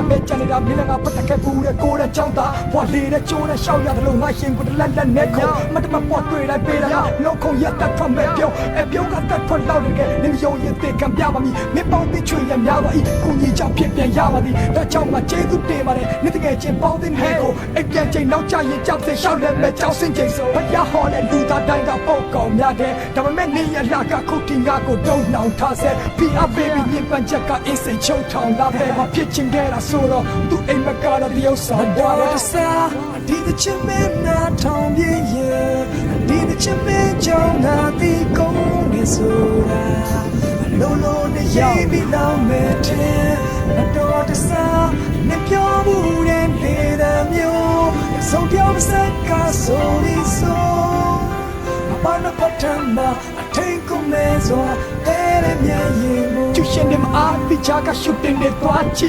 မဲ့ကြနေတာမင်းလည်းငါပတ်သက်ခဲ့ဘူးတဲ့ကိုတဲ့ကြောင်းသားဘွားလေးတဲ့ကျိုးတဲ့ရှောက်ရတယ်လို့ငါရှင်ကိုလက်လက်နဲ့ခုံမတမပေါ်တွေ့လိုက်ပေးတာလုံးခုံရက်တက်ထွက်မဲ့ပြုံးအပြုံးကတက်ထွက်လောက်တယ်နေမယုံရင်သိကံပြပါမည်မင်းပေါင်းသိချွေရများပါ၏ကိုကြီးကြောင့်ဖြစ်ပြန်ရပါသည်ဒါကြောင့်မှကျေးဇူးတင်ပါတယ်နေတကယ်ချင်းပေါင်းသိနေကိုအိပ်ပြန်ချိန်နောက်ကျရင်ကြောက်သိရှောက်လက်မဲ့ကြောက်စင်ချိန်ဆိုဘုရားဟောတဲ့လူသားတိုင်းကပုတ်ကောင်များတဲ့ဒါပေမဲ့နေရလာကခုတ်တင်ငါကိုတုံးနှောင်ထားဆဲ P.R. baby ညင်ပန်းချက်ကအေးစိတ်ချုံထောင်လာပဲမဖြစ်ချင်ခဲ့တာဆိုတော့သူအိမ်မကတော့တယောက်ဆောင်တော့တစားဒီthe chimney နာထောင်ပြင်းရဲ့ဒီthe chimney ကြောင့်ငါဒီကုန်းနေဆိုတာလုံးလုံးနဲ့ရေးပြီးလောင်းမဲ့တဲ့တော့တစားနေပြောမှုတဲ့နေတဲ့မျိုးဆုံးပြောမစက်ကဆိုရီဆိုဘာနပတ်ထမ်းမှာအထိန်ကုန်နေစွာတဲ့မြင်ရင်ကျူရှင်တွေမအားပြီးချာကရှုပ်တင်နေသွားချီ